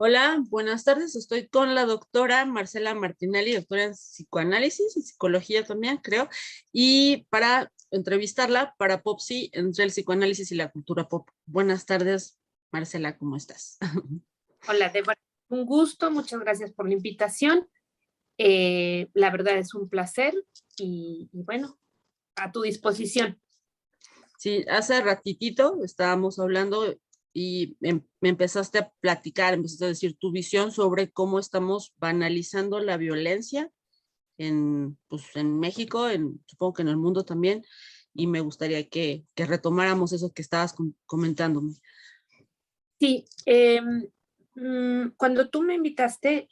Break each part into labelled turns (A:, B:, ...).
A: Hola, buenas tardes. Estoy con la doctora Marcela Martinelli, doctora en psicoanálisis y psicología también, creo, y para entrevistarla para Popsi entre el psicoanálisis y la cultura pop. Buenas tardes, Marcela, ¿cómo estás?
B: Hola, Débora. Un gusto, muchas gracias por la invitación. La verdad es un placer y bueno, a tu disposición.
A: Sí, hace ratitito estábamos hablando y me empezaste a platicar, empezaste a decir tu visión sobre cómo estamos banalizando la violencia pues, en México, supongo que en el mundo también, y me gustaría que retomáramos eso que estabas comentándome.
B: Sí, cuando tú me invitaste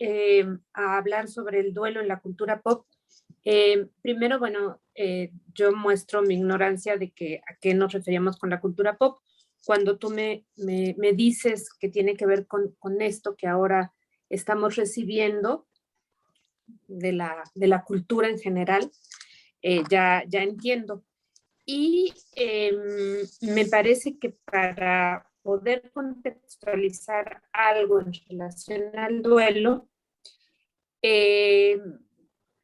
B: a hablar sobre el duelo en la cultura pop, primero, bueno, yo muestro mi ignorancia de a qué nos referíamos con la cultura pop. Cuando tú me dices que tiene que ver con esto que ahora estamos recibiendo de la cultura en general, ya entiendo. Y me parece que para poder contextualizar algo en relación al duelo, eh,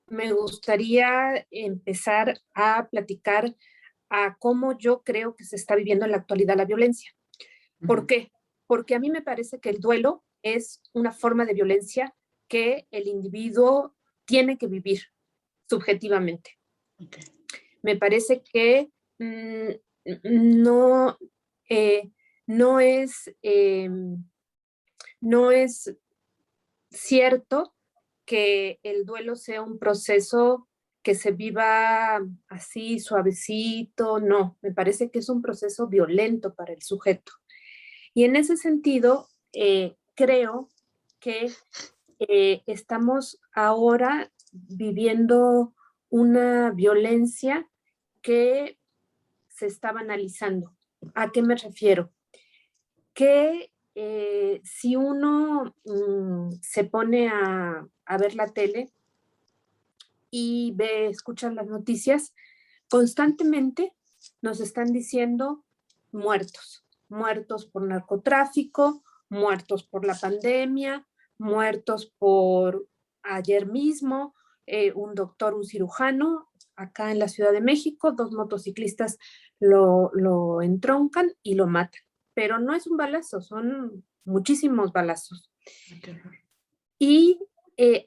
B: me gustaría empezar a platicar a cómo yo creo que se está viviendo en la actualidad la violencia. ¿Por qué? Porque a mí me parece que el duelo es una forma de violencia que el individuo tiene que vivir subjetivamente.
A: Okay.
B: Me parece que no, eh, no, es, no es cierto que el duelo sea un proceso que se viva así suavecito, no, me parece que es un proceso violento para el sujeto. Y en ese sentido, creo que estamos ahora viviendo una violencia que se está banalizando. ¿A qué me refiero? Que si uno se pone a ver la tele y escucha las noticias, constantemente nos están diciendo muertos, muertos por narcotráfico, muertos por la pandemia, muertos por ayer mismo, un doctor, un cirujano, acá en la Ciudad de México, 2 motociclistas lo entroncan y lo matan. Pero no es un balazo, son muchísimos balazos. Y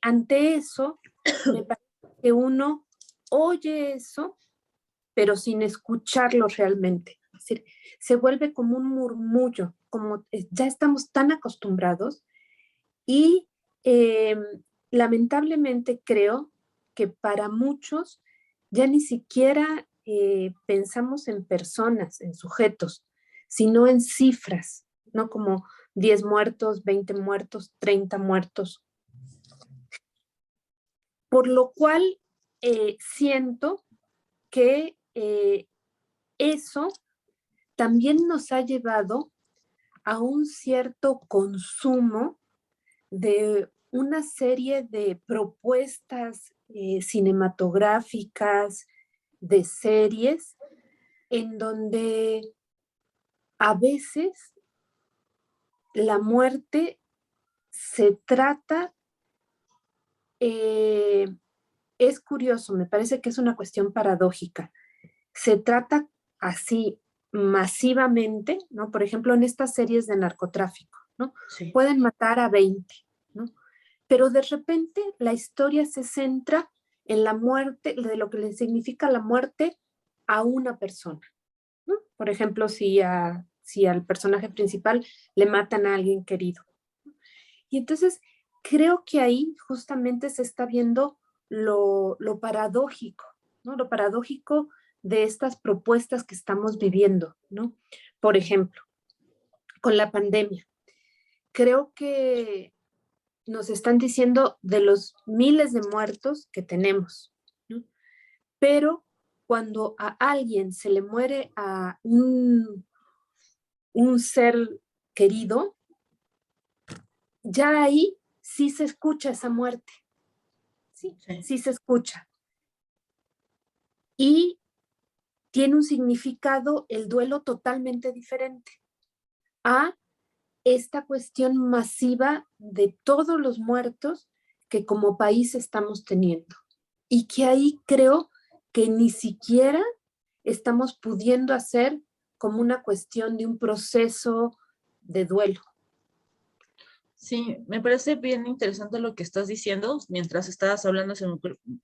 B: ante eso, me parece que uno oye eso, pero sin escucharlo realmente. Es decir, se vuelve como un murmullo, como ya estamos tan acostumbrados y eh, lamentablemente creo que para muchos ya ni siquiera pensamos en personas, en sujetos, sino en cifras, ¿no? Como 10 muertos, 20 muertos, 30 muertos. Por lo cual siento que eso también nos ha llevado a un cierto consumo de una serie de propuestas cinematográficas, de series, en donde a veces la muerte se trata, eh, es curioso, me parece que es una cuestión paradójica, se trata así masivamente, ¿no? Por ejemplo, en estas series de narcotráfico, ¿no?
A: Sí.
B: Pueden matar a 20, ¿no? Pero de repente la historia se centra en la muerte, de lo que le significa la muerte a una persona, ¿no? Por ejemplo, si al personaje principal le matan a alguien querido. Y entonces creo que ahí justamente se está viendo lo paradójico, ¿no? Lo paradójico de estas propuestas que estamos viviendo, ¿no? Por ejemplo, con la pandemia. Creo que nos están diciendo de los miles de muertos que tenemos, ¿no? Pero cuando a alguien se le muere a un ser querido, ya ahí sí se escucha esa muerte, sí,
A: Sí.
B: sí se escucha. Y tiene un significado el duelo totalmente diferente a esta cuestión masiva de todos los muertos que como país estamos teniendo. Y que ahí creo que ni siquiera estamos pudiendo hacer como una cuestión de un proceso de duelo.
A: Sí, me parece bien interesante lo que estás diciendo. Mientras estabas hablando,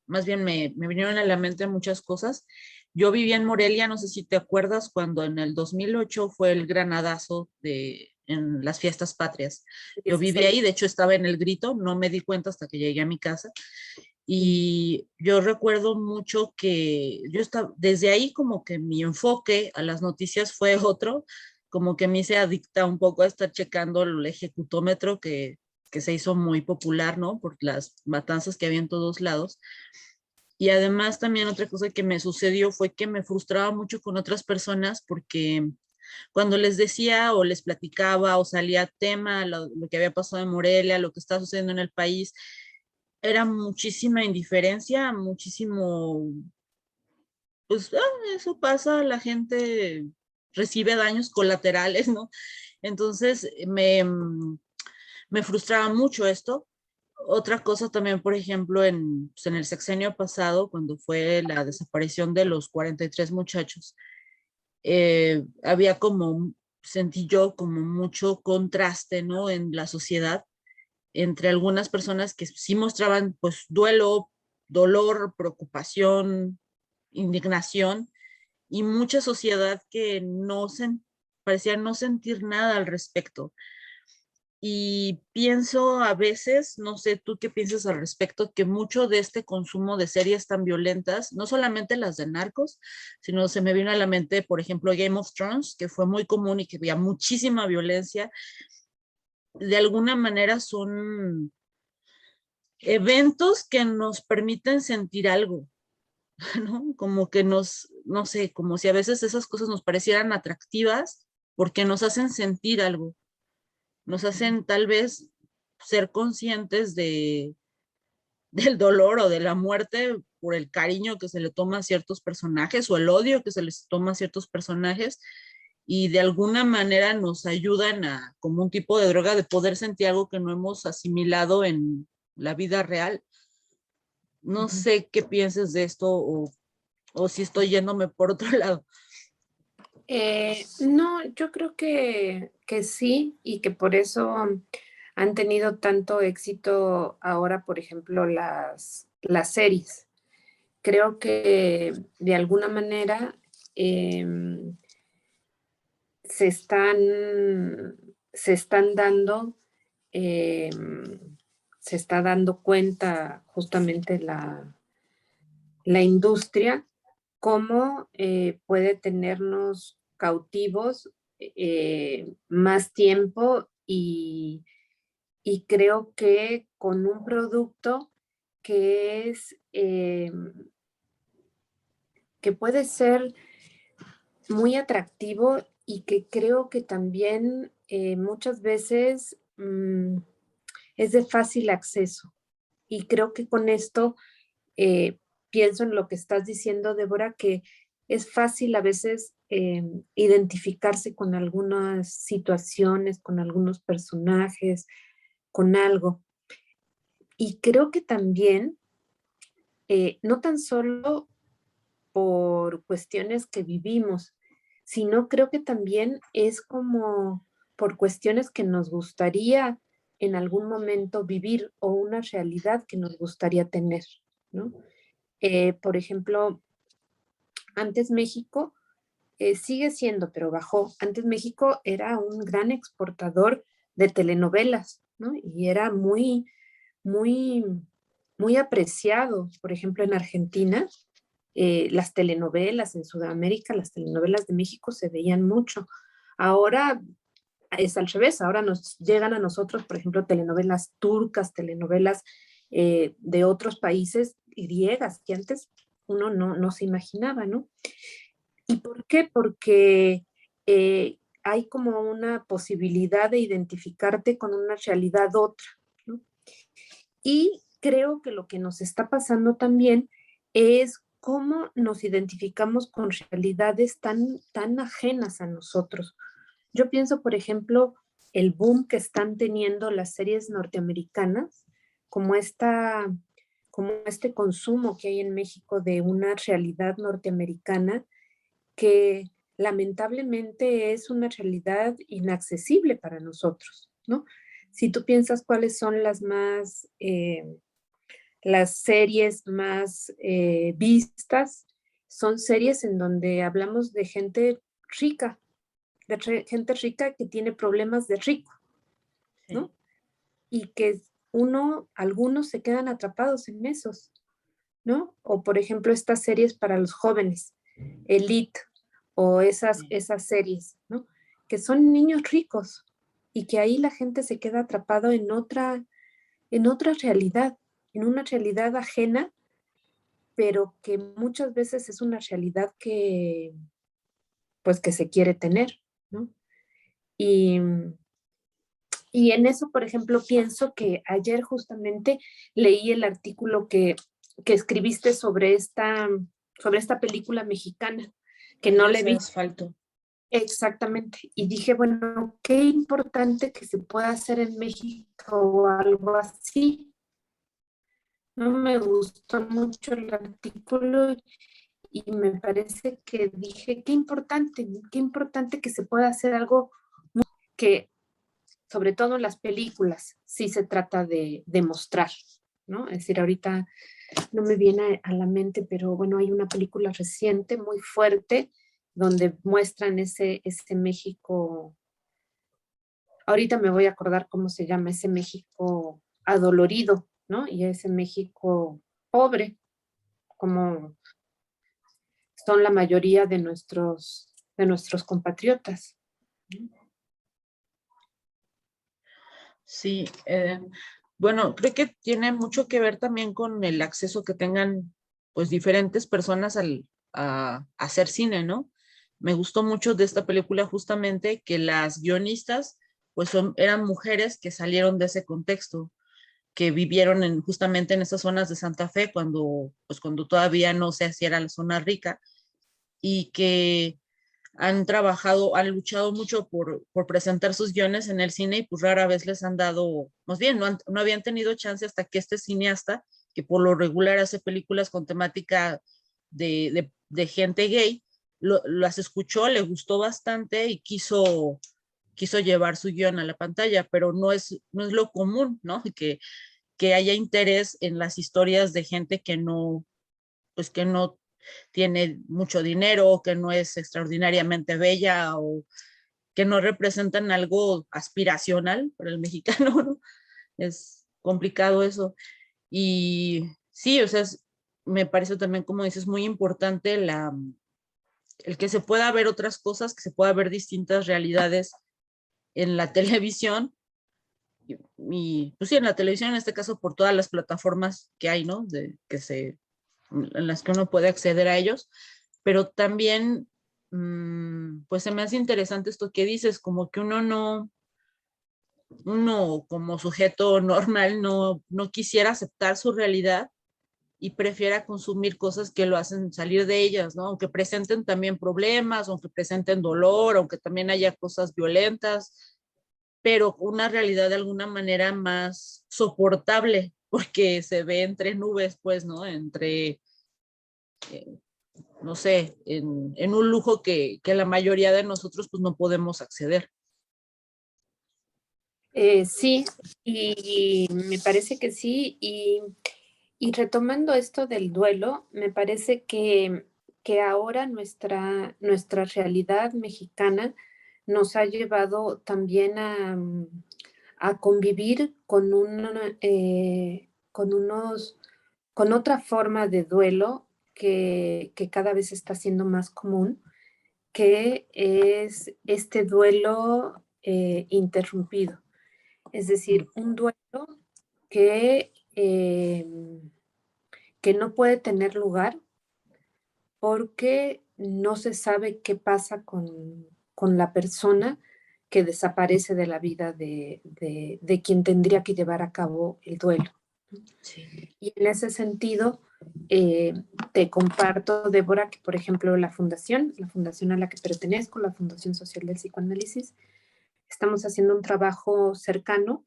A: más bien me vinieron a la mente muchas cosas. Yo vivía en Morelia, no sé si te acuerdas, cuando en el 2008 fue el granadazo en las fiestas patrias. Yo vivía
B: 16.
A: ahí, de hecho estaba en el grito, no me di cuenta hasta que llegué a mi casa. Y yo recuerdo mucho que yo estaba, desde ahí como que mi enfoque a las noticias fue otro, como que me hice adicta un poco a estar checando el ejecutómetro que se hizo muy popular, ¿no? Por las matanzas que había en todos lados. Y además también otra cosa que me sucedió fue que me frustraba mucho con otras personas porque cuando les decía o les platicaba o salía tema, lo que había pasado en Morelia, lo que estaba sucediendo en el país, era muchísima indiferencia, muchísimo, pues eso pasa, la gente recibe daños colaterales, ¿no? Entonces me frustraba mucho esto. Otra cosa también, por ejemplo, pues, en el sexenio pasado, cuando fue la desaparición de los 43 muchachos, había como, sentí yo como mucho contraste, ¿no? En la sociedad entre algunas personas que sí mostraban pues duelo, dolor, preocupación, indignación y mucha sociedad que parecía no sentir nada al respecto. Y pienso a veces, no sé tú qué piensas al respecto, que mucho de este consumo de series tan violentas, no solamente las de narcos, sino se me vino a la mente, por ejemplo, Game of Thrones, que fue muy común y que había muchísima violencia, de alguna manera son eventos que nos permiten sentir algo, ¿no? Como que no sé, como si a veces esas cosas nos parecieran atractivas porque nos hacen sentir algo, nos hacen tal vez ser conscientes del dolor o de la muerte por el cariño que se le toma a ciertos personajes o el odio que se les toma a ciertos personajes y de alguna manera nos ayudan a, como un tipo de droga, de poder sentir algo que no hemos asimilado en la vida real. No sé qué pienses de esto o si estoy yéndome por otro lado.
B: No, yo creo que sí, y que por eso han tenido tanto éxito ahora, por ejemplo, las series. Creo que de alguna manera em, se están, se están dando, se está dando cuenta justamente la industria cómo puede tenernos cautivos más tiempo y creo que con un producto que es que puede ser muy atractivo y que creo que también muchas veces es de fácil acceso. Y creo que con esto eh, pienso en lo que estás diciendo, Débora, que es fácil a veces identificarse con algunas situaciones, con algunos personajes, con algo. Y creo que también, no tan solo por cuestiones que vivimos, sino creo que también es como por cuestiones que nos gustaría en algún momento vivir o una realidad que nos gustaría tener, ¿no? Por ejemplo, antes México sigue siendo, pero bajó. Antes México era un gran exportador de telenovelas, ¿no? Y era muy, muy apreciado. Por ejemplo, en Argentina, las telenovelas, en Sudamérica, las telenovelas de México se veían mucho. Ahora es al revés, ahora nos llegan a nosotros, por ejemplo, telenovelas turcas, telenovelas de otros países griegas, que antes uno no se imaginaba, ¿no? ¿Y por qué? Porque hay como una posibilidad de identificarte con una realidad otra, ¿no? Y creo que lo que nos está pasando también es cómo nos identificamos con realidades tan ajenas a nosotros. Yo pienso, por ejemplo, el boom que están teniendo las series norteamericanas, como este consumo que hay en México de una realidad norteamericana que lamentablemente es una realidad inaccesible para nosotros, ¿no? Si tú piensas cuáles son las series más vistas, son series en donde hablamos de gente rica, gente rica que tiene problemas de rico, ¿no? Sí. Y que algunos se quedan atrapados en esos, ¿no? O por ejemplo estas series para los jóvenes, Elite, o esas series, ¿no? Que son niños ricos y que ahí la gente se queda atrapado en otra realidad, en una realidad ajena, pero que muchas veces es una realidad que, pues, que se quiere tener, ¿no? Y en eso, por ejemplo, pienso que ayer justamente leí el artículo que escribiste sobre esta película mexicana, que no le vi.
A: Asfalto.
B: Exactamente. Y dije, bueno, qué importante que se pueda hacer en México o algo así. No me gustó mucho el artículo y me parece que dije, qué importante que se pueda hacer algo que, sobre todo en las películas, sí se trata de mostrar, ¿no? Es decir, ahorita no me viene a la mente, pero bueno, hay una película reciente muy fuerte donde muestran ese México. Ahorita me voy a acordar cómo se llama, ese México adolorido, ¿no? Y ese México pobre, como son la mayoría de nuestros compatriotas.
A: Sí, bueno, creo que tiene mucho que ver también con el acceso que tengan pues diferentes personas a hacer cine, ¿no? Me gustó mucho de esta película justamente que las guionistas pues eran mujeres que salieron de ese contexto, que vivieron justamente en esas zonas de Santa Fe cuando todavía no se hacía la zona rica y que han trabajado, han luchado mucho por presentar sus guiones en el cine y pues rara vez les han dado, más bien, no habían tenido chance hasta que este cineasta, que por lo regular hace películas con temática de gente gay, las escuchó, le gustó bastante y quiso llevar su guión a la pantalla, pero no es lo común, ¿no? Que haya interés en las historias de gente pues que no tiene mucho dinero, que no es extraordinariamente bella o que no representan algo aspiracional para el mexicano, ¿no? Es complicado eso. Y sí, o sea, me parece también, como dices, muy importante el que se pueda ver otras cosas, que se pueda ver distintas realidades en la televisión. Y pues sí, en la televisión, en este caso, por todas las plataformas que hay, ¿no? En las que uno puede acceder a ellos, pero también, pues se me hace interesante esto que dices, como que uno como sujeto normal no quisiera aceptar su realidad y prefiera consumir cosas que lo hacen salir de ellas, ¿no? Aunque presenten también problemas, aunque presenten dolor, aunque también haya cosas violentas, pero una realidad de alguna manera más soportable, porque se ve entre nubes, pues, ¿no? Eh, no sé, en un lujo que la mayoría de nosotros pues no podemos acceder.
B: Sí, y me parece que sí, y retomando esto del duelo, me parece que ahora nuestra realidad mexicana nos ha llevado también a convivir con otra forma de duelo que cada vez está siendo más común, que es este duelo interrumpido. Es decir, un duelo que, que no puede tener lugar porque no se sabe qué pasa con la persona que desaparece de la vida de quien tendría que llevar a cabo el duelo.
A: Sí.
B: Y en ese sentido, te comparto, Débora, que por ejemplo la fundación a la que pertenezco, la Fundación Social del Psicoanálisis, estamos haciendo un trabajo cercano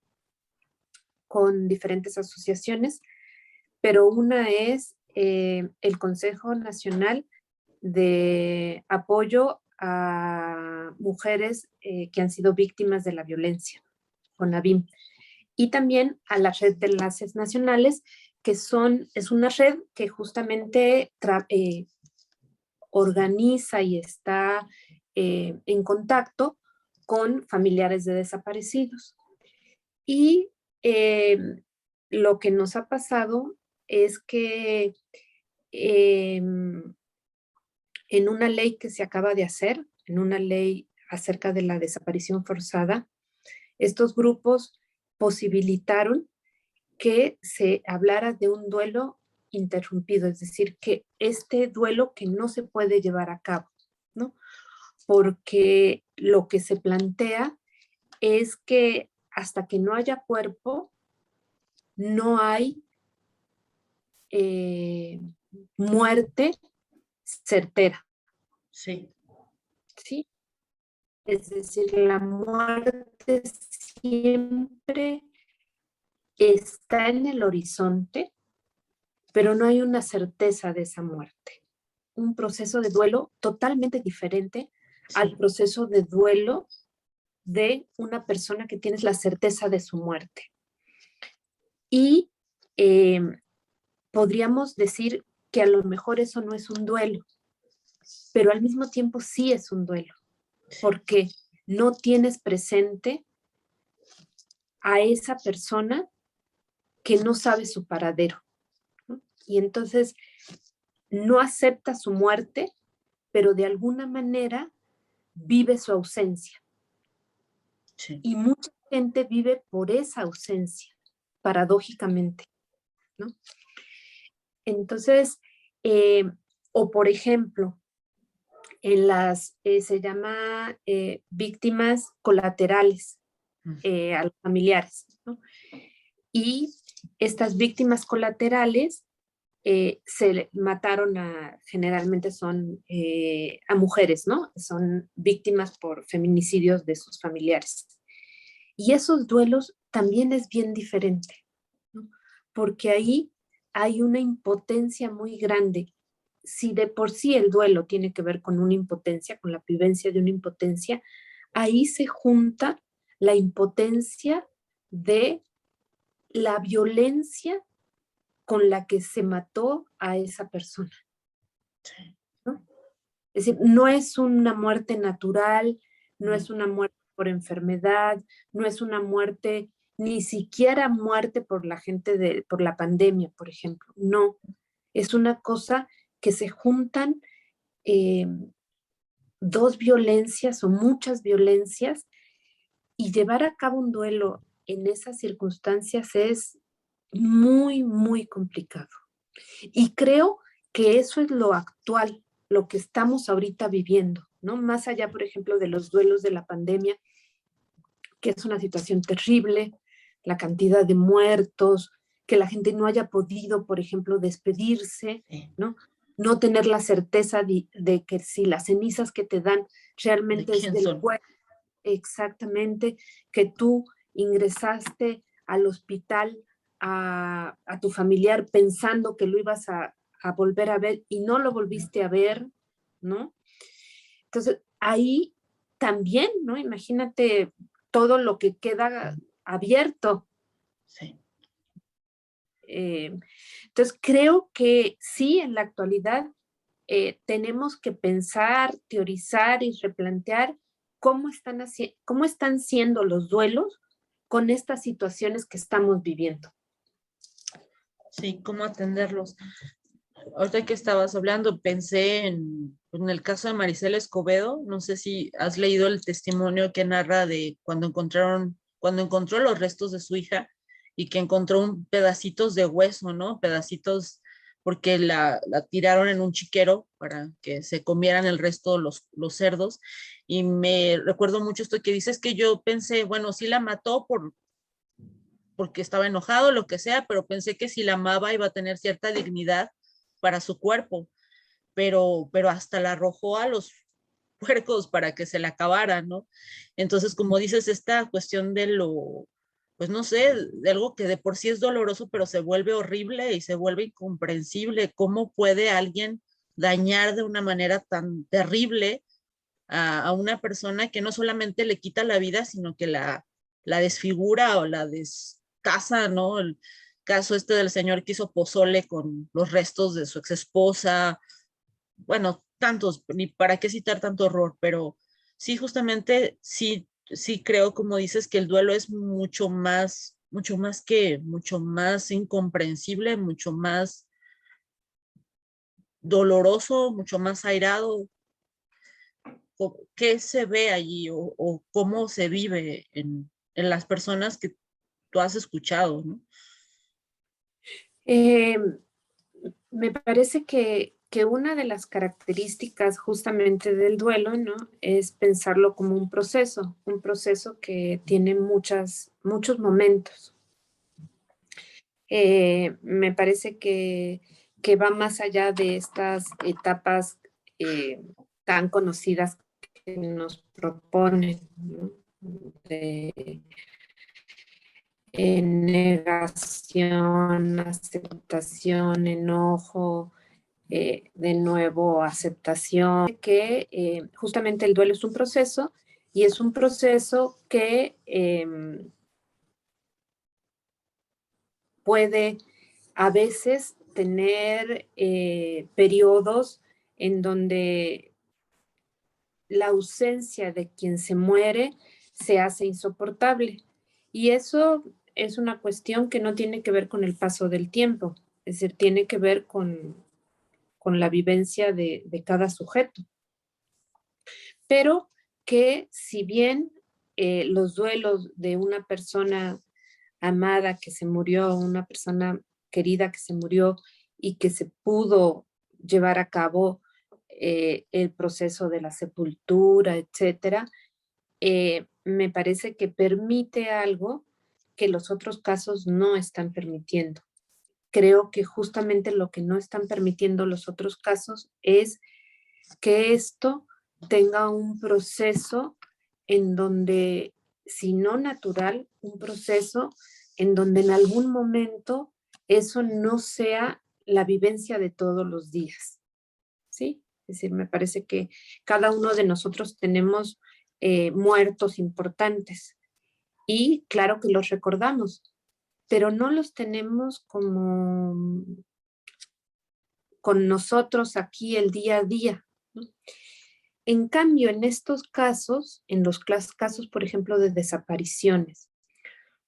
B: con diferentes asociaciones, pero una es el Consejo Nacional de Apoyo a Mujeres que han sido víctimas de la violencia, CONAVIM, y también a la Red de Enlaces Nacionales, que es una red que justamente organiza y está en contacto con familiares de desaparecidos. Y lo que nos ha pasado es que en una ley que se acaba de hacer, en una ley acerca de la desaparición forzada, estos grupos posibilitaron que se hablara de un duelo interrumpido, es decir, que este duelo que no se puede llevar a cabo, ¿no? Porque lo que se plantea es que hasta que no haya cuerpo, no hay muerte certera.
A: Sí.
B: ¿Sí? Es decir, la muerte siempre está en el horizonte, pero no hay una certeza de esa muerte. Un proceso de duelo totalmente diferente al proceso de duelo de una persona que tienes la certeza de su muerte. Y podríamos decir que a lo mejor eso no es un duelo, pero al mismo tiempo sí es un duelo, porque no tienes presente a esa persona que no sabe su paradero, ¿no? Y entonces no acepta su muerte, pero de alguna manera vive su ausencia.
A: Sí.
B: Y mucha gente vive por esa ausencia, paradójicamente, ¿no? Entonces, o por ejemplo, en las, se llama víctimas colaterales a los familiares, ¿no? Y estas víctimas colaterales se mataron generalmente son a mujeres, ¿no? Son víctimas por feminicidios de sus familiares. Y esos duelos también es bien diferente, ¿no? Porque ahí hay una impotencia muy grande. Si de por sí el duelo tiene que ver con una impotencia, con la vivencia de una impotencia, ahí se junta la impotencia de la violencia con la que se mató a esa persona, ¿no? Es decir, no es una muerte natural, no es una muerte por enfermedad, no es una muerte, ni siquiera muerte por la gente por la pandemia, por ejemplo. No, es una cosa que se juntan dos violencias o muchas violencias, y llevar a cabo un duelo en esas circunstancias es muy, muy complicado. Y creo que eso es lo actual, lo que estamos ahorita viviendo, ¿no? Más allá, por ejemplo, de los duelos de la pandemia, que es una situación terrible, la cantidad de muertos, que la gente no haya podido, por ejemplo, despedirse, ¿no? No tener la certeza de que si las cenizas que te dan realmente es del cuerpo, exactamente, que tú ingresaste al hospital a tu familiar pensando que lo ibas a volver a ver y no lo volviste a ver, ¿no? Entonces, ahí también, ¿no? Imagínate todo lo que queda abierto.
A: Sí.
B: Entonces, creo que sí, en la actualidad tenemos que pensar, teorizar y replantear cómo están siendo los duelos con estas situaciones que estamos viviendo.
A: Sí, cómo atenderlos. Ahorita que estabas hablando, pensé en el caso de Maricela Escobedo. No sé si has leído el testimonio que narra de cuando encontró los restos de su hija y que encontró pedacitos de hueso, ¿no? Pedacitos, porque la tiraron en un chiquero para que se comieran el resto los cerdos. Y me recuerdo mucho esto que dices, que yo pensé, bueno, sí la mató porque estaba enojado, lo que sea, pero pensé que si la amaba iba a tener cierta dignidad para su cuerpo, pero hasta la arrojó puercos para que se le acabara, ¿no? Entonces, como dices, esta cuestión de lo, pues no sé, de algo que de por sí es doloroso, pero se vuelve horrible y se vuelve incomprensible. ¿Cómo puede alguien dañar de una manera tan terrible a una persona que no solamente le quita la vida, sino que la desfigura o la descasa, ¿no? El caso este del señor que hizo pozole con los restos de su ex esposa, bueno, tantos, ni para qué citar tanto horror, pero sí, justamente, sí, sí creo, como dices, que el duelo es mucho más incomprensible, mucho más doloroso, mucho más airado. ¿Qué se ve allí o cómo se vive en las personas que tú has escuchado, ¿no?
B: Eh, Me parece que una de las características justamente del duelo, ¿no? Es pensarlo como un proceso que tiene muchos momentos. Me parece que va más allá de estas etapas tan conocidas que nos proponen, ¿no? De negación, aceptación, enojo, de nuevo aceptación, que justamente el duelo es un proceso y es un proceso que puede a veces tener periodos en donde la ausencia de quien se muere se hace insoportable. Y eso es una cuestión que no tiene que ver con el paso del tiempo, es decir, tiene que ver con la vivencia de cada sujeto. Pero que si bien los duelos de una persona amada que se murió, una persona querida que se murió y que se pudo llevar a cabo el proceso de la sepultura, etcétera, me parece que permite algo que los otros casos no están permitiendo. Creo que justamente lo que no están permitiendo los otros casos es que esto tenga un proceso en donde, si no natural, un proceso en donde en algún momento eso no sea la vivencia de todos los días, ¿sí? Es decir, me parece que cada uno de nosotros tenemos muertos importantes y claro que los recordamos, pero no los tenemos como con nosotros aquí el día a día, ¿no? En cambio, en estos casos, en los casos, por ejemplo, de desapariciones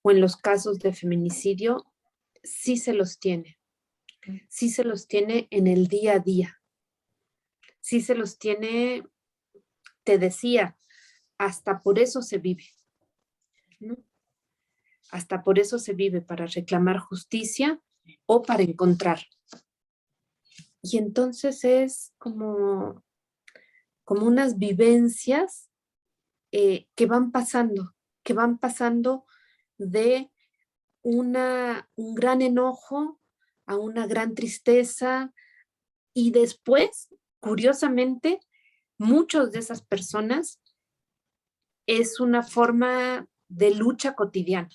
B: o en los casos de feminicidio, sí se los tiene en el día a día, sí se los tiene, te decía, hasta por eso se vive, ¿no? Hasta por eso se vive, para reclamar justicia o para encontrar. Y entonces es como unas vivencias que van pasando de un gran enojo a una gran tristeza y después, curiosamente, muchas de esas personas es una forma de lucha cotidiana,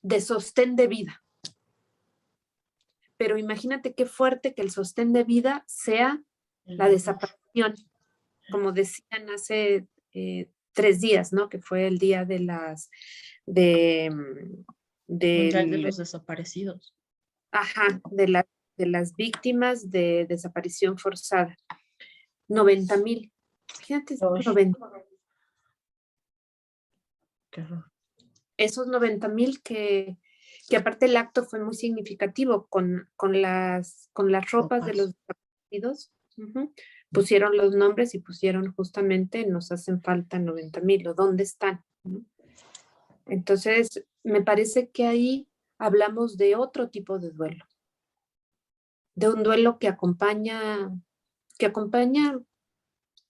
B: de sostén de vida. Pero imagínate qué fuerte que el sostén de vida sea la desaparición, como decían hace 3 días, ¿no? Que fue el día de las, de,
A: Mundial de
B: del,
A: los Desaparecidos.
B: ajá, de las víctimas de desaparición forzada. 90,000. Fíjate,
A: Uy,
B: 90.
A: qué horror.
B: Esos 90,000 que aparte el acto fue muy significativo con las ropas de
A: Ropas.
B: los desaparecidos. Pusieron los nombres y pusieron justamente nos hacen falta 90,000 o dónde están, ¿no? Entonces, me parece que ahí hablamos de otro tipo de duelo, de un duelo que acompaña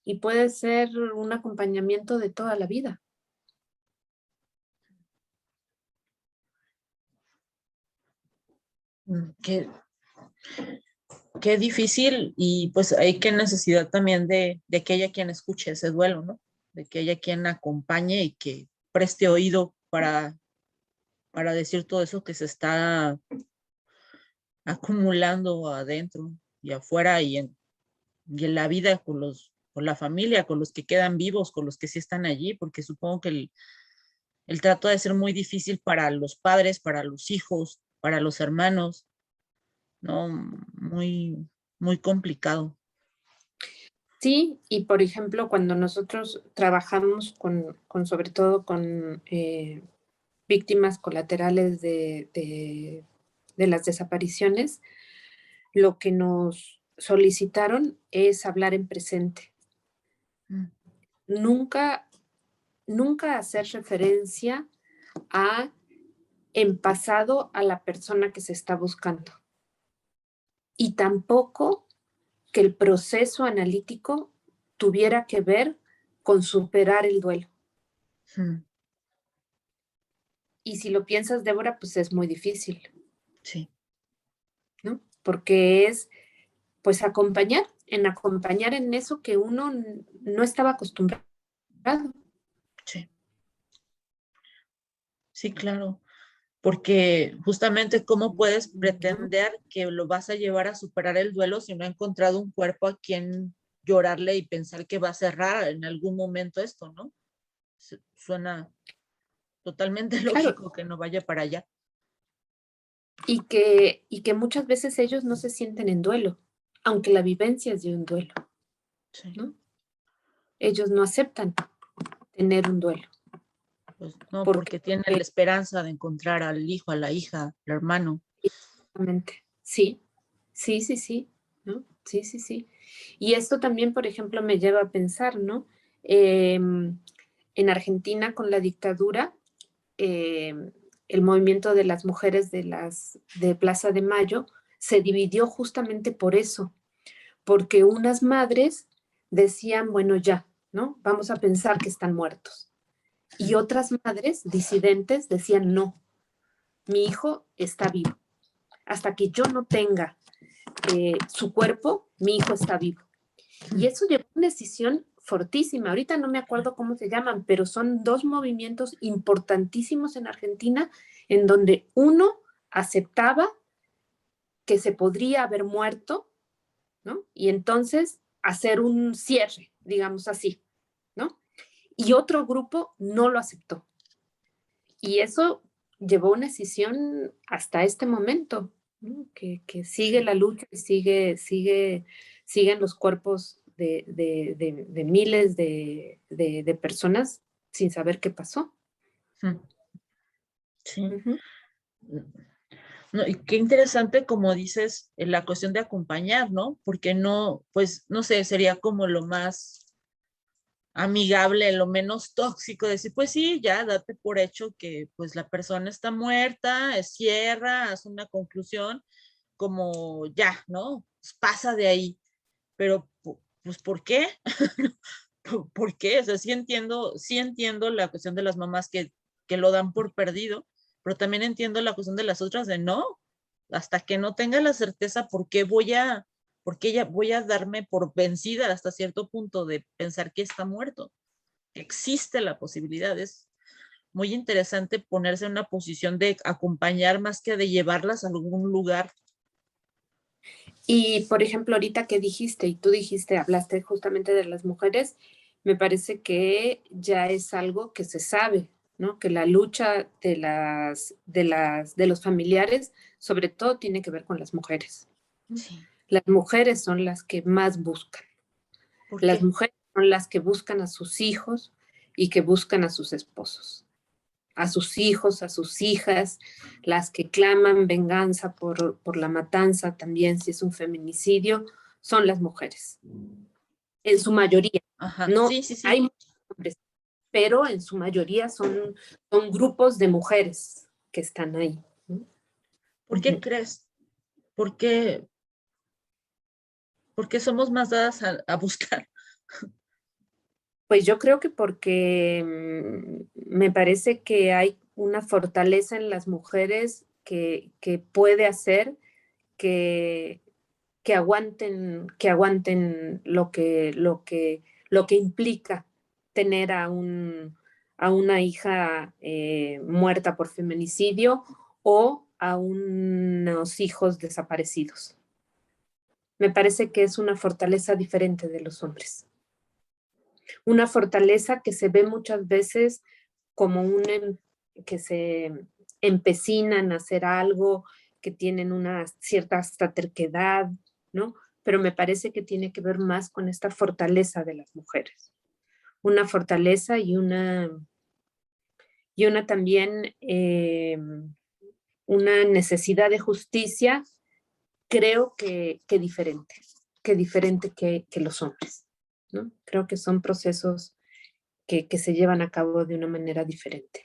B: y puede ser un acompañamiento de toda la vida.
A: Qué,
C: qué difícil y pues hay que necesidad también de que haya quien escuche ese duelo, ¿no? De que haya quien acompañe y que preste oído para decir todo eso que se está acumulando adentro y afuera y en la vida con la familia, con los que quedan vivos, con los que sí están allí, porque supongo que el trato ha de ser muy difícil para los padres, para los hijos, para los hermanos, ¿no? Muy, muy complicado.
B: Sí, y por ejemplo, cuando nosotros trabajamos sobre todo con víctimas colaterales de las desapariciones, lo que nos solicitaron es hablar en presente.
C: Mm.
B: Nunca hacer referencia en pasado a la persona que se está buscando. Y tampoco que el proceso analítico tuviera que ver con superar el duelo.
C: Mm.
B: Y si lo piensas, Débora, pues es muy difícil,
C: Sí.
B: ¿no? Porque es, pues, acompañar en eso que uno no estaba acostumbrado.
C: Sí. Sí, claro. Porque justamente cómo puedes pretender que lo vas a llevar a superar el duelo si no ha encontrado un cuerpo a quien llorarle y pensar que va a cerrar en algún momento esto, ¿no? Suena totalmente
B: Claro,
C: lógico que no vaya para allá.
B: y que muchas veces ellos no se sienten en duelo, aunque la vivencia es de un duelo,
C: Sí.
B: ¿no? Ellos no aceptan tener un duelo.
C: Pues no,
B: Porque
C: porque tienen la esperanza de encontrar al hijo, a la hija, al hermano.
B: exactamente, sí, sí, ¿no? Sí. Y esto también, por ejemplo, me lleva a pensar, ¿no? En Argentina, con la dictadura, el movimiento de las mujeres de Plaza de Mayo se dividió justamente por eso, porque unas madres decían, bueno, ya, ¿no? Vamos a pensar que están muertos. Y otras madres disidentes decían, no, mi hijo está vivo. Hasta que yo no tenga su cuerpo, mi hijo está vivo. Y eso llevó una decisión fortísima. Ahorita no me acuerdo cómo se llaman, pero son dos movimientos importantísimos en Argentina en donde uno aceptaba que se podría haber muerto, ¿no? Y entonces hacer un cierre, digamos así, ¿no? Y otro grupo no lo aceptó. Y eso llevó una decisión hasta este momento, ¿no? Que sigue la lucha y siguen los cuerpos de miles de personas sin saber qué pasó.
C: Sí.
B: Ujú.
C: No, y qué interesante, como dices, en la cuestión de acompañar, ¿no? Porque no, pues, no sé, sería como lo más amigable, lo menos tóxico, decir, pues sí, ya date por hecho que pues la persona está muerta, cierra, haz una conclusión, como ya, ¿no? Pues, pasa de ahí, pero pues ¿por qué? ¿Por qué? O sea, sí entiendo la cuestión de las mamás que lo dan por perdido, pero también entiendo la cuestión de las otras de no, hasta que no tenga la certeza, ¿por qué ya voy a darme por vencida hasta cierto punto de pensar que está muerto? Existe la posibilidad, es muy interesante ponerse en una posición de acompañar más que de llevarlas a algún lugar.
B: Y, por ejemplo, ahorita que dijiste, y tú dijiste, hablaste justamente de las mujeres, me parece que ya es algo que se sabe, ¿no? Que la lucha de los familiares, sobre todo, tiene que ver con las mujeres.
C: Sí.
B: Las mujeres son las que más buscan.
C: ¿Por
B: Las
C: qué?
B: mujeres son las que buscan a sus hijos y que buscan a sus esposos, a sus hijos, a sus hijas, las que claman venganza por la matanza también, si es un feminicidio, son las mujeres, en su mayoría.
C: Ajá,
B: No
C: sí, sí,
B: hay
C: sí.
B: muchos hombres, pero en su mayoría son grupos de mujeres que están ahí.
C: ¿Por qué crees? ¿Por qué, por qué somos más dadas a buscar?
B: Pues yo creo que porque me parece que hay una fortaleza en las mujeres que puede hacer que que aguanten lo que implica tener a una hija muerta por feminicidio o a unos hijos desaparecidos. Me parece que es una fortaleza diferente de los hombres. Una fortaleza que se ve muchas veces como que se empecinan a hacer algo, que tienen una cierta hasta terquedad, ¿no? Pero me parece que tiene que ver más con esta fortaleza de las mujeres. Una fortaleza y una también una necesidad de justicia, creo que diferente que los hombres, ¿no? Creo que son procesos que se llevan a cabo de una manera diferente.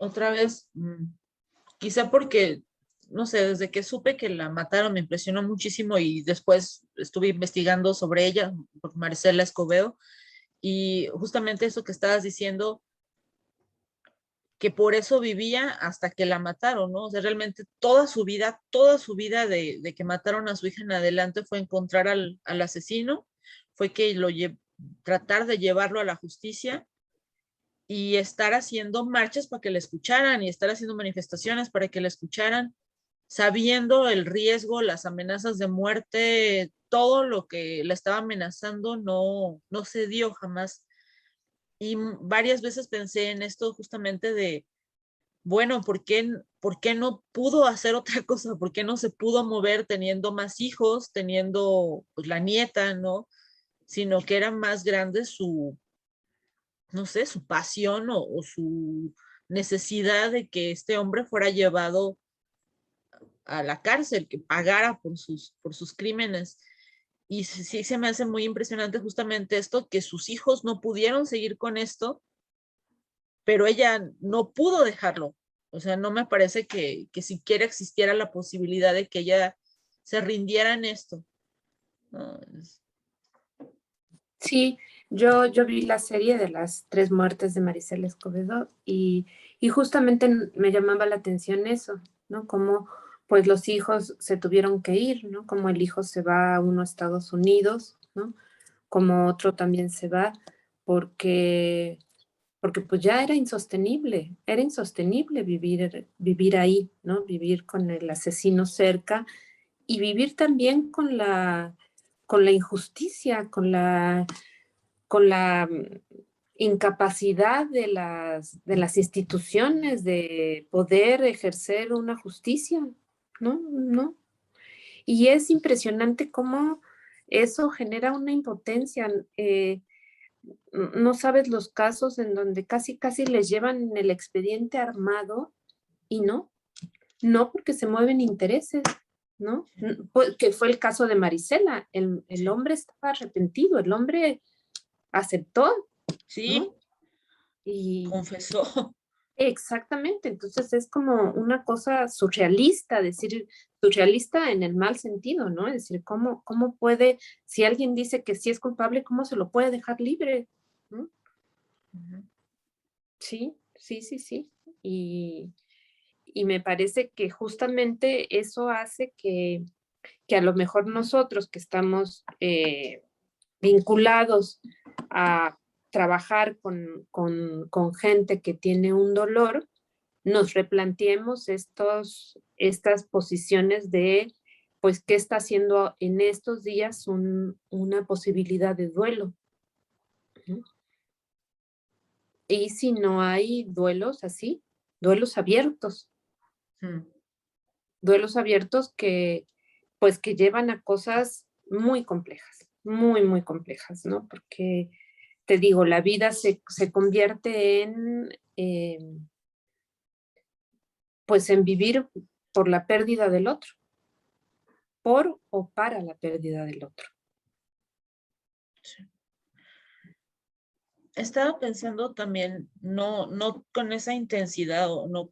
C: Otra vez, quizá porque, no sé, desde que supe que la mataron me impresionó muchísimo y después estuve investigando sobre ella, por Marisela Escobedo, y justamente eso que estabas diciendo, que por eso vivía hasta que la mataron, ¿no? O sea, realmente toda su vida de que mataron a su hija en adelante fue encontrar al asesino, fue que tratar de llevarlo a la justicia y estar haciendo marchas para que la escucharan y estar haciendo manifestaciones para que la escucharan, sabiendo el riesgo, las amenazas de muerte, todo lo que la estaba amenazando no se dio jamás. Y varias veces pensé en esto justamente de, bueno, ¿por qué no pudo hacer otra cosa? ¿Por qué no se pudo mover teniendo más hijos, teniendo pues, la nieta, ¿no? Sino que era más grande no sé, su pasión o su necesidad de que este hombre fuera llevado a la cárcel, que pagara por sus crímenes. Y sí se me hace muy impresionante justamente esto, que sus hijos no pudieron seguir con esto, pero ella no pudo dejarlo. O sea, no me parece que siquiera existiera la posibilidad de que ella se rindiera en esto. No,
B: Sí, yo vi la serie de las 3 muertes de Marisela Escobedo y justamente me llamaba la atención eso, ¿no? Como pues los hijos se tuvieron que ir, ¿no? Como el hijo se va uno a Estados Unidos, ¿no? Como otro también se va porque, porque pues ya era insostenible vivir ahí, ¿no? Vivir con el asesino cerca y vivir también con la injusticia, con la incapacidad de las instituciones de poder ejercer una justicia, ¿no? ¿No? Y es impresionante cómo eso genera una impotencia. No sabes los casos en donde casi les llevan el expediente armado y no porque se mueven intereses, ¿no? Que fue el caso de Marisela. El hombre estaba arrepentido, el hombre aceptó,
C: sí,
B: ¿no? Y
C: confesó.
B: exactamente, entonces es como una cosa surrealista, decir surrealista en el mal sentido, ¿no? Es decir, ¿cómo puede, si alguien dice que sí es culpable, cómo se lo puede dejar libre? ¿No? Sí, sí, sí, sí. Y me parece que justamente eso hace que a lo mejor nosotros que estamos vinculados a trabajar con gente que tiene un dolor, nos replanteemos estas posiciones de, pues, qué está haciendo en estos días una posibilidad de duelo, ¿no? Y si no hay duelos así, duelos abiertos,
C: Mm.
B: duelos abiertos que, pues, que llevan a cosas muy complejas, muy complejas, ¿no? Porque te digo, la vida se convierte pues en vivir por la pérdida del otro, por o para la pérdida del otro.
C: Sí. Estaba pensando también, no con esa intensidad o no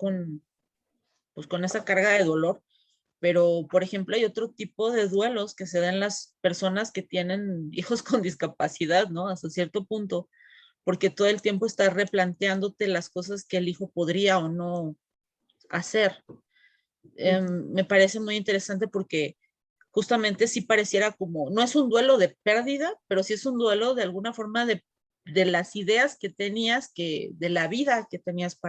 C: pues con esa carga de dolor, pero por ejemplo hay otro tipo de duelos que se dan las personas que tienen hijos con discapacidad, ¿no? Hasta cierto punto, porque todo el tiempo estás replanteándote las cosas que el hijo podría o no hacer. me parece muy interesante porque justamente sí pareciera como, no es un duelo de pérdida, pero sí es un duelo de alguna forma de las ideas que tenías, de la vida que tenías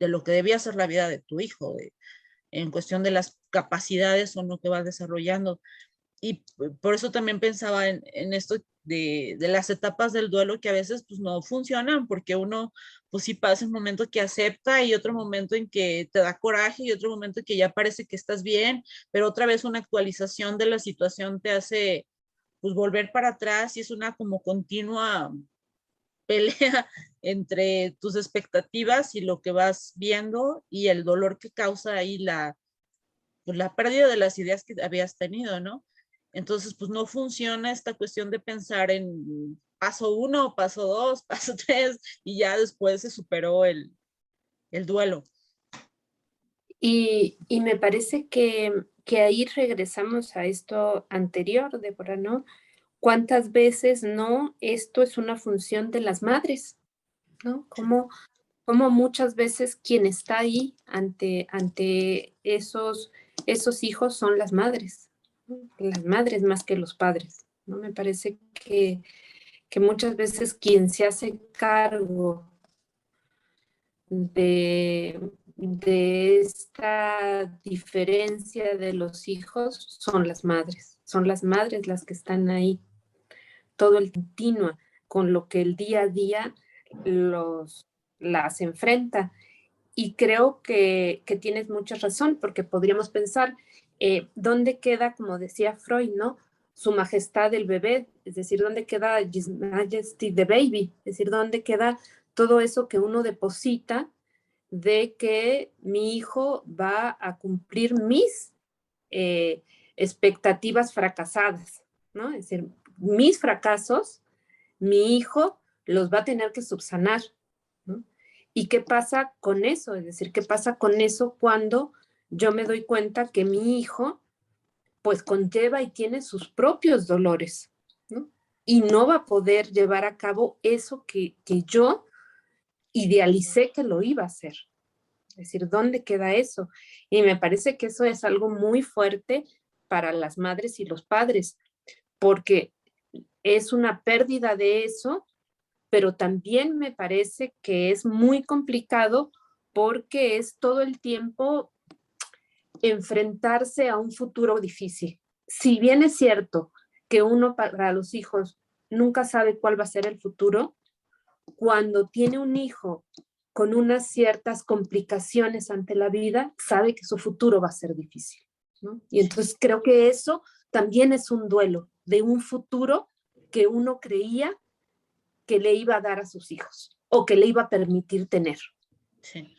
C: de lo que debía ser la vida de tu hijo, en cuestión de las capacidades o no que vas desarrollando. Y por eso también pensaba en esto de las etapas del duelo que a veces pues no funcionan porque uno pues sí pasa un momento que acepta y otro momento en que te da coraje y otro momento en que ya parece que estás bien, pero otra vez una actualización de la situación te hace pues volver para atrás y es una como continua pelea entre tus expectativas y lo que vas viendo y el dolor que causa ahí pues, la pérdida de las ideas que habías tenido, ¿no? Entonces, pues no funciona esta cuestión de pensar en paso 1, paso 2, paso 3 y ya después se superó el duelo.
B: Y me parece que ahí regresamos a esto anterior, Débora, ¿no? ¿Cuántas veces no esto es una función de las madres, ¿no? Como muchas veces quien está ahí ante esos hijos son las madres, ¿no? Las madres más que los padres, ¿no? Me parece que muchas veces quien se hace cargo de esta diferencia de los hijos son las madres las que están ahí todo el continuo con lo que el día a día las enfrenta. Y creo que tienes mucha razón, porque podríamos pensar, ¿dónde queda, como decía Freud, ¿no? Su majestad el bebé, es decir, ¿dónde queda His Majesty the baby? Es decir, ¿dónde queda todo eso que uno deposita de que mi hijo va a cumplir mis expectativas fracasadas, ¿no? Es decir, mis fracasos, mi hijo los va a tener que subsanar, ¿no? ¿Y qué pasa con eso? Es decir, ¿qué pasa con eso cuando yo me doy cuenta que mi hijo pues conlleva y tiene sus propios dolores, ¿no? Y no va a poder llevar a cabo eso que yo idealicé que lo iba a hacer. Es decir, ¿dónde queda eso? Y me parece que eso es algo muy fuerte para las madres y los padres, porque es una pérdida de eso, pero también me parece que es muy complicado porque es todo el tiempo enfrentarse a un futuro difícil. Si bien es cierto que uno para los hijos nunca sabe cuál va a ser el futuro, cuando tiene un hijo con unas ciertas complicaciones ante la vida, sabe que su futuro va a ser difícil, ¿no? Y entonces creo que eso también es un duelo de un futuro que uno creía que le iba a dar a sus hijos o que le iba a permitir tener.
C: Sí.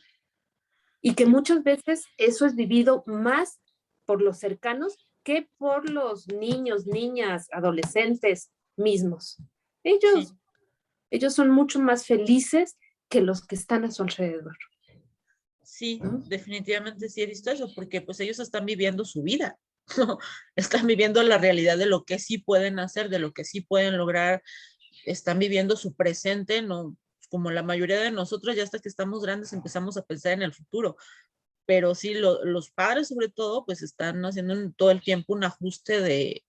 B: Y que muchas veces eso es vivido más por los cercanos que por los niños, niñas, adolescentes mismos. Ellos,
C: Sí.
B: ellos son mucho más felices que los que están a su alrededor.
C: Sí,
B: ¿No?
C: definitivamente sí he visto eso, porque pues ellos están viviendo su vida, ¿no? Están viviendo la realidad de lo que sí pueden hacer, de lo que sí pueden lograr, están viviendo su presente, no como la mayoría de nosotros ya hasta que estamos grandes empezamos a pensar en el futuro, pero sí los padres sobre todo pues están haciendo todo el tiempo un ajuste de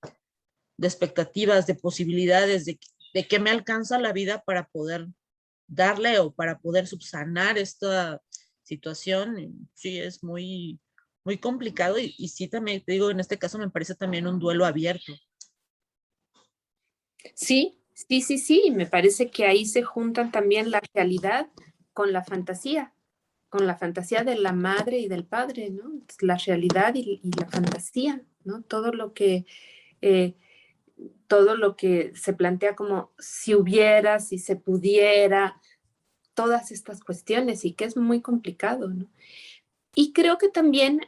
C: expectativas, de posibilidades, de qué me alcanza la vida para poder darle o para poder subsanar esta situación. Sí, es muy, muy complicado y sí también te digo, en este caso me parece también un duelo abierto.
B: Sí, sí, sí, sí, me parece que ahí se juntan también la realidad con la fantasía de la madre y del padre, ¿no? La realidad y la fantasía, ¿no? Eh, todo lo que se plantea como si hubiera, si se pudiera, todas estas cuestiones y que es muy complicado, ¿no? Y creo que también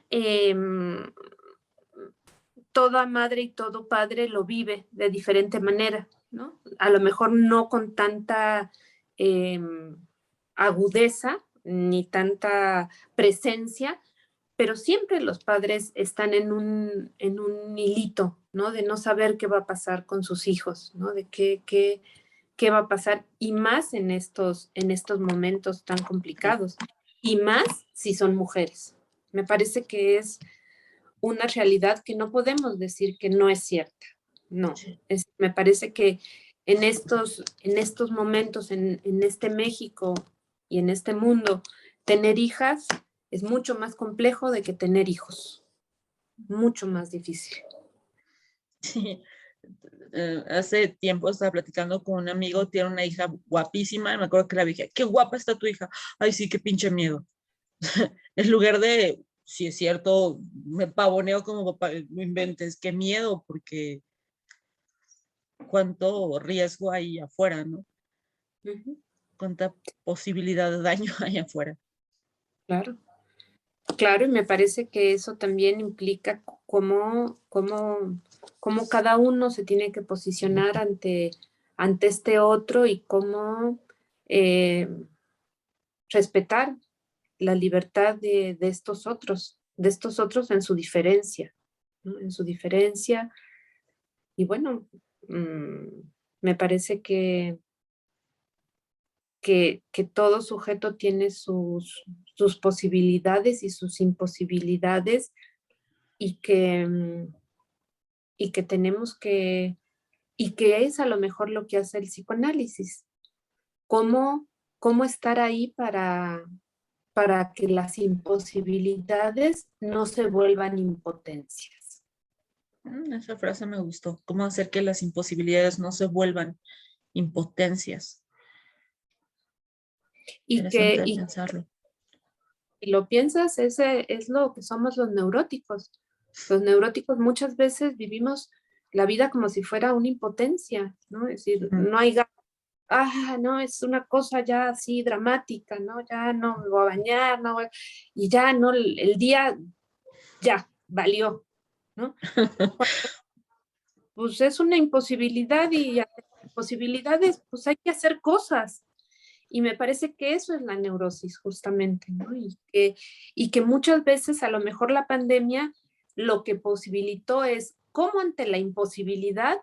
B: toda madre y todo padre lo vive de diferente manera, ¿no? A lo mejor no con tanta agudeza ni tanta presencia, pero siempre los padres están en un hilito, ¿no? De no saber qué va a pasar con sus hijos, ¿no? De qué va a pasar, y más en estos momentos tan complicados, y más si son mujeres. Me parece que es una realidad que no podemos decir que no es cierta. No, me parece que en estos momentos, en este México y en este mundo, tener hijas es mucho más complejo de que tener hijos. Mucho más difícil.
C: Sí. Hace tiempo estaba platicando con un amigo, tiene una hija guapísima, y me acuerdo que la dije, qué guapa está tu hija. Ay, sí, qué pinche miedo. En lugar de, si es cierto, me pavoneo como papá, no inventes, qué miedo, porque cuánto riesgo hay afuera, ¿no?
B: Uh-huh.
C: Cuánta posibilidad de daño hay afuera.
B: Claro. Claro, y me parece que eso también implica cómo cada uno se tiene que posicionar ante este otro y cómo respetar la libertad de estos otros en su diferencia, ¿no? En su diferencia. Y bueno, me parece que todo sujeto tiene sus posibilidades y sus imposibilidades y que tenemos que, y que es a lo mejor lo que hace el psicoanálisis, cómo estar ahí para que las imposibilidades no se vuelvan impotencias.
C: Esa frase me gustó. ¿Cómo hacer que las imposibilidades no se vuelvan impotencias? Interesante de pensarlo.
B: Y lo piensas, ese es lo que somos los neuróticos. Los neuróticos muchas veces vivimos la vida como si fuera una impotencia, ¿no? Es decir, no hay no, es una cosa ya así dramática, ¿no? Ya no me voy a bañar, no voy, y ya no, el día ya valió, ¿no? Pues es una imposibilidad y posibilidades, pues hay que hacer cosas. Y me parece que eso es la neurosis justamente, ¿no? Y que muchas veces a lo mejor la pandemia lo que posibilitó es cómo ante la imposibilidad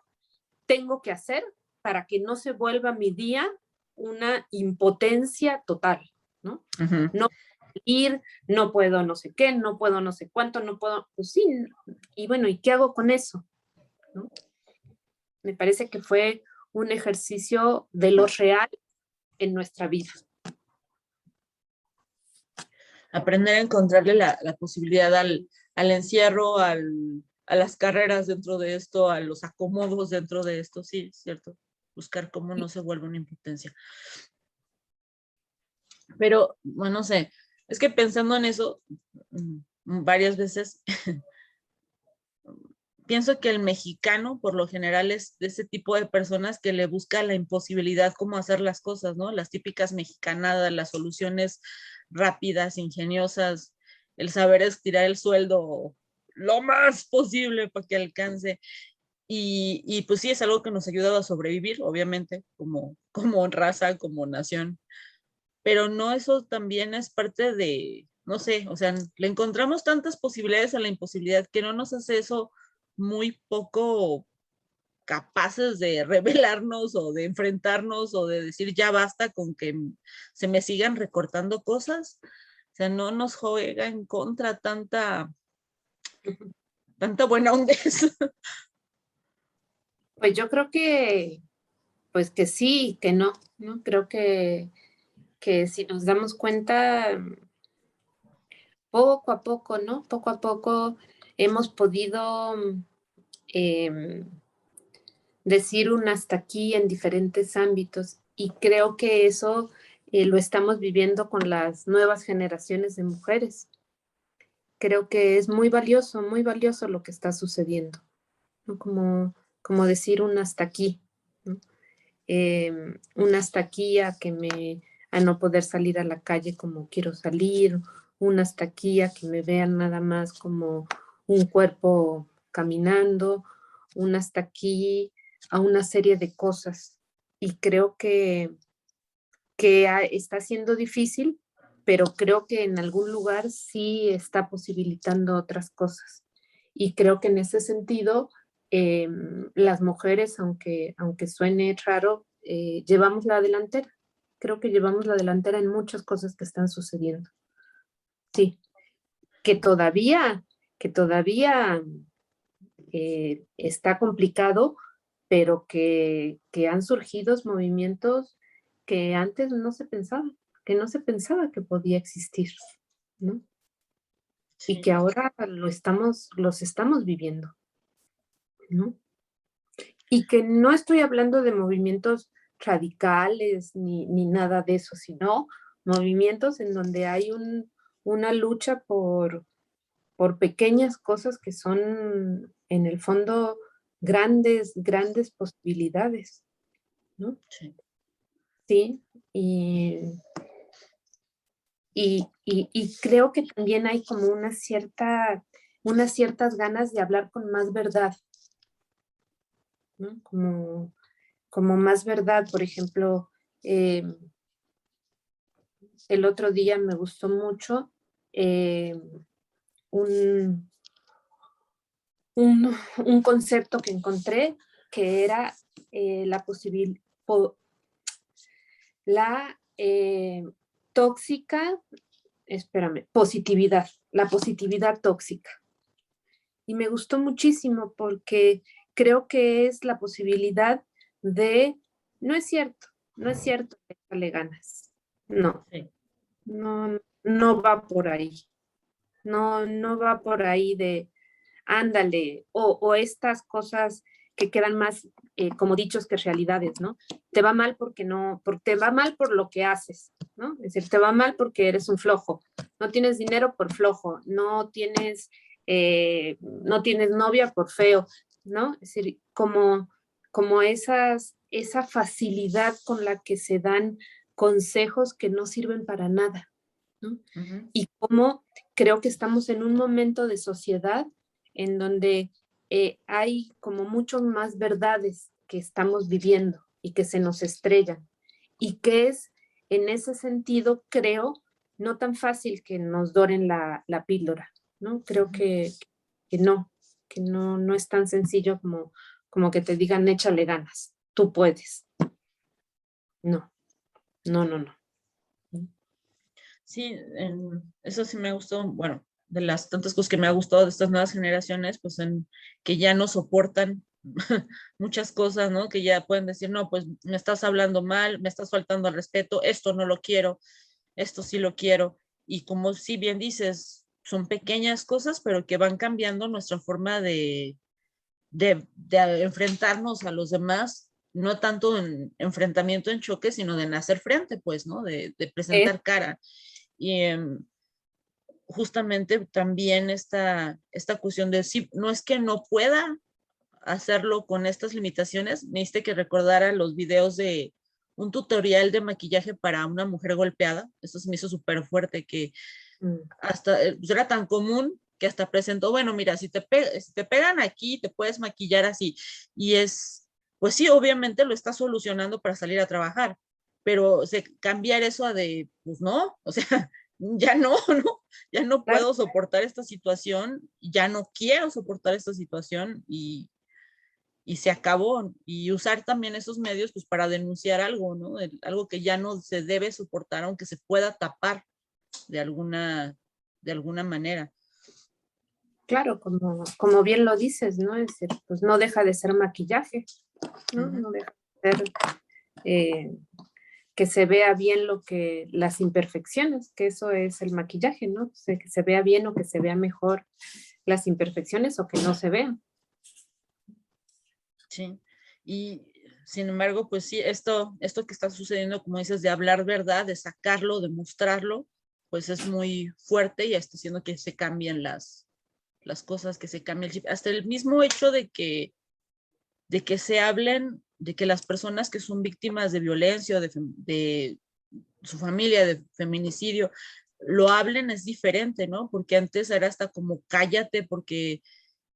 B: tengo que hacer para que no se vuelva mi día una impotencia total, ¿no?
C: Uh-huh.
B: No puedo ir, no puedo no sé qué, no puedo no sé cuánto, no puedo, pues sí, y bueno, ¿y qué hago con eso? ¿No? Me parece que fue un ejercicio de lo real en nuestra vida.
C: Aprender a encontrarle la posibilidad al encierro, a las carreras dentro de esto, a los acomodos dentro de esto, sí, es cierto. Buscar cómo no se vuelve una impotencia. Pero, bueno, no sé, es que pensando en eso varias veces, pienso que el mexicano, por lo general, es de ese tipo de personas que le busca la imposibilidad cómo hacer las cosas, ¿no? Las típicas mexicanadas, las soluciones rápidas, ingeniosas, el saber estirar el sueldo lo más posible para que alcance. Y pues sí, es algo que nos ha ayudado a sobrevivir, obviamente, como raza, como nación. Pero no, eso también es parte de, no sé, o sea, le encontramos tantas posibilidades a la imposibilidad que no nos hace eso muy poco capaces de rebelarnos o de enfrentarnos o de decir ya basta con que se me sigan recortando cosas. O sea, no nos juega en contra tanta buena onda.
B: Pues yo creo que, pues que sí, que no, ¿no? Creo que si nos damos cuenta, poco a poco, ¿no? Poco a poco hemos podido decir un hasta aquí en diferentes ámbitos y creo que eso lo estamos viviendo con las nuevas generaciones de mujeres. Creo que es muy valioso lo que está sucediendo, ¿no? Como decir un hasta aquí, ¿no? Un hasta aquí a no poder salir a la calle como quiero salir, un hasta aquí a que me vean nada más como un cuerpo caminando, un hasta aquí a una serie de cosas. Y creo que está siendo difícil, pero creo que en algún lugar sí está posibilitando otras cosas. Y creo que en ese sentido, las mujeres, aunque suene raro, llevamos la delantera. Creo que llevamos la delantera en muchas cosas que están sucediendo. Sí. que todavía está complicado, pero que han surgido movimientos que antes no se pensaba, que podía existir, ¿no? Y que
C: Sí.
B: ahora los estamos viviendo, ¿no? Y que no estoy hablando de movimientos radicales ni nada de eso, sino movimientos en donde hay una lucha por pequeñas cosas que son en el fondo grandes posibilidades, ¿no?
C: Sí.
B: Sí, y creo que también hay como unas ciertas ganas de hablar con más verdad, ¿no? Como más verdad. Por ejemplo, el otro día me gustó mucho un, un concepto que encontré que era la posibilidad, la tóxica, espérame, positividad, la positividad tóxica. Y me gustó muchísimo porque creo que es la posibilidad de, no es cierto, échale ganas. No,
C: Sí.
B: no va por ahí. No va por ahí de, ándale, o estas cosas que quedan más como dichos que realidades, ¿no? Te va mal te va mal por lo que haces, ¿no? Es decir, te va mal porque eres un flojo, no tienes dinero por flojo, no tienes novia por feo, ¿no? Es decir, como esa facilidad con la que se dan consejos que no sirven para nada, ¿no?
C: Ujú.
B: Y cómo creo que estamos en un momento de sociedad en donde hay como mucho más verdades que estamos viviendo y que se nos estrellan y que es en ese sentido, creo, no tan fácil que nos doren la píldora, ¿no? Creo que no es tan sencillo como que te digan échale ganas, tú puedes. No, no.
C: Sí, eso sí me gustó, bueno, de las tantas cosas que me ha gustado de estas nuevas generaciones, pues en que ya no soportan muchas cosas, ¿no? Que ya pueden decir, no, pues me estás hablando mal, me estás faltando al respeto, esto no lo quiero, esto sí lo quiero. Y como si bien dices, son pequeñas cosas, pero que van cambiando nuestra forma de enfrentarnos a los demás, no tanto en enfrentamiento en choque, sino de hacer frente, pues, ¿no? De presentar cara. Y justamente también esta cuestión de sí, no es que no pueda hacerlo con estas limitaciones, me hiciste que recordara los videos de un tutorial de maquillaje para una mujer golpeada. Eso se me hizo súper fuerte, que hasta pues era tan común que hasta presentó, bueno, mira, si te pegan aquí, te puedes maquillar así. Y pues sí, obviamente lo está solucionando para salir a trabajar, pero cambiar eso a de, pues no, o sea, ya no, ya no
B: Claro,
C: puedo soportar esta situación, ya no quiero soportar esta situación y se acabó. Y usar también esos medios pues para denunciar algo, ¿no? Algo que ya no se debe soportar, aunque se pueda tapar de alguna manera.
B: claro, como bien lo dices, ¿no? Es decir, pues no deja de ser maquillaje, ¿no?
C: Uh-huh.
B: No deja de ser que se vea bien las imperfecciones, que eso es el maquillaje, ¿no? O sea, que se vea bien o que se vea mejor las imperfecciones o que no se vean.
C: Sí. Y sin embargo, pues sí, esto que está sucediendo, como dices, de hablar verdad, de sacarlo, de mostrarlo, pues es muy fuerte y está haciendo que se cambien las cosas, que se cambie el chip. Hasta el mismo hecho de que se hablen, de que las personas que son víctimas de violencia o de su familia, de feminicidio, lo hablen es diferente, ¿no? Porque antes era hasta como cállate porque,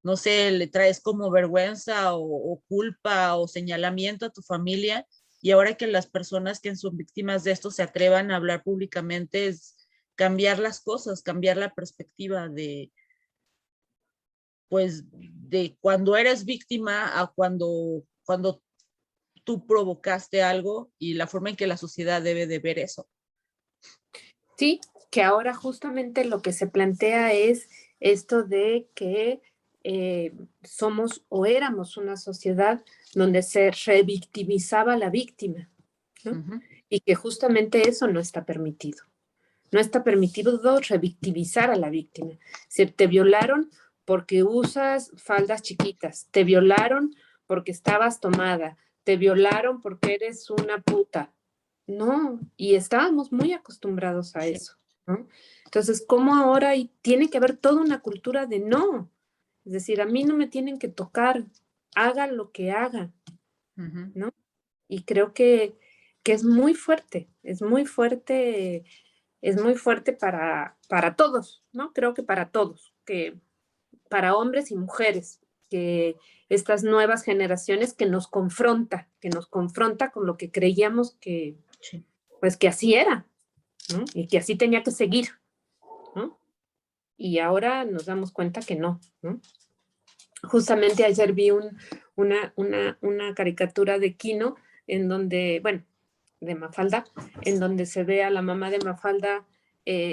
C: no sé, le traes como vergüenza o culpa o señalamiento a tu familia. Y ahora que las personas que son víctimas de esto se atrevan a hablar públicamente es cambiar las cosas, cambiar la perspectiva pues, de cuando eres víctima a cuando tú provocaste algo y la forma en que la sociedad debe de ver eso.
B: Sí, que ahora justamente lo que se plantea es esto de que somos o éramos una sociedad donde se revictimizaba a la víctima, ¿no?
C: Ujú.
B: Y que justamente eso no está permitido. No está permitido revictimizar a la víctima. Si te violaron porque usas faldas chiquitas, te violaron porque estabas tomada, te violaron porque eres una puta. No, y estábamos muy acostumbrados a
C: Sí.
B: eso, ¿no? Entonces, ¿cómo ahora tiene que haber toda una cultura de no? Es decir, a mí no me tienen que tocar, haga lo que haga,
C: Ujú.
B: ¿no? Y creo que es muy fuerte, es muy fuerte para todos, ¿no? Creo que para todos, que para hombres y mujeres, que estas nuevas generaciones que nos confronta con lo que creíamos que,
C: Sí.
B: pues que así era, ¿no? Y que así tenía que seguir, ¿no? Y ahora nos damos cuenta que no, ¿no? Justamente ayer vi una caricatura de Kino en donde, bueno, de Mafalda, en donde se ve a la mamá de Mafalda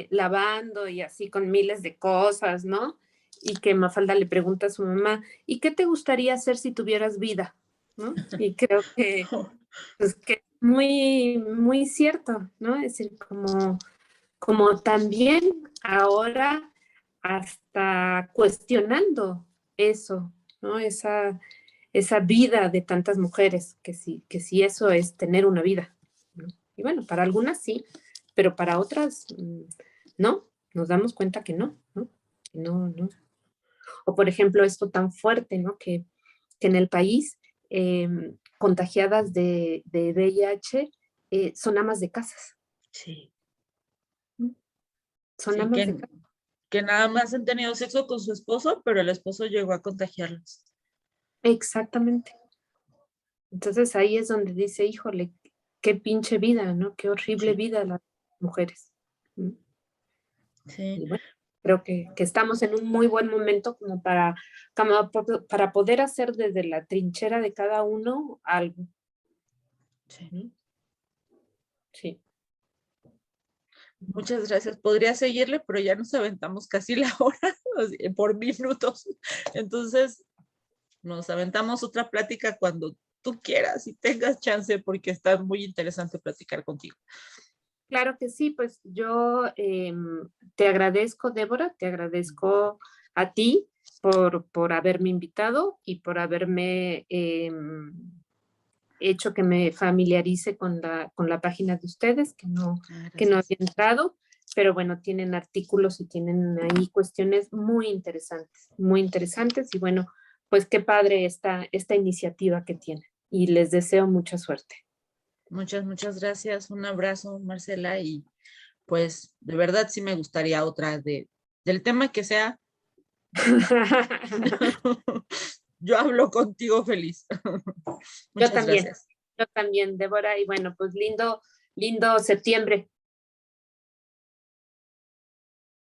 B: lavando y así con miles de cosas, ¿no? Y que Mafalda le pregunta a su mamá, ¿y qué te gustaría hacer si tuvieras vida? ¿No? Y creo que, pues, que muy, muy cierto, ¿no? Es decir, como también ahora hasta cuestionando eso, ¿no? Esa vida de tantas mujeres, que si eso es tener una vida, ¿no? Y bueno, para algunas sí, pero para otras no, nos damos cuenta que no, ¿no? Que no, no. O por ejemplo, esto tan fuerte, ¿no? Que en el país contagiadas de VIH son amas de casas,
C: Sí.
B: ¿no? Son
C: Sí,
B: amas de casas.
C: que nada más han tenido sexo con su esposo, pero el esposo llegó a contagiarlos.
B: Exactamente. Entonces ahí es donde dice, híjole, qué pinche vida, ¿no? Qué horrible
C: Sí.
B: vida las mujeres. ¿No?
C: Sí.
B: Y bueno, creo que estamos en un muy buen momento para poder hacer desde la trinchera de cada uno algo.
C: Sí.
B: ¿No? Sí.
C: Muchas gracias. Podría seguirle, pero ya nos aventamos casi la hora por minutos. Entonces, nos aventamos otra plática cuando tú quieras y tengas chance, porque está muy interesante platicar contigo.
B: Claro que sí, pues yo te agradezco, Débora, te agradezco a ti por haberme invitado y por haberme hecho que me familiarice con la página de ustedes, que no había entrado, pero bueno, tienen artículos y tienen ahí cuestiones muy interesantes y bueno, pues qué padre esta iniciativa que tienen y les deseo mucha suerte.
C: Muchas gracias. Un abrazo, Marcela, y pues de verdad sí me gustaría otra del tema que sea. Yo hablo contigo feliz.
B: Yo
C: Muchas
B: también,
C: gracias.
B: yo también, Débora, y bueno, pues lindo septiembre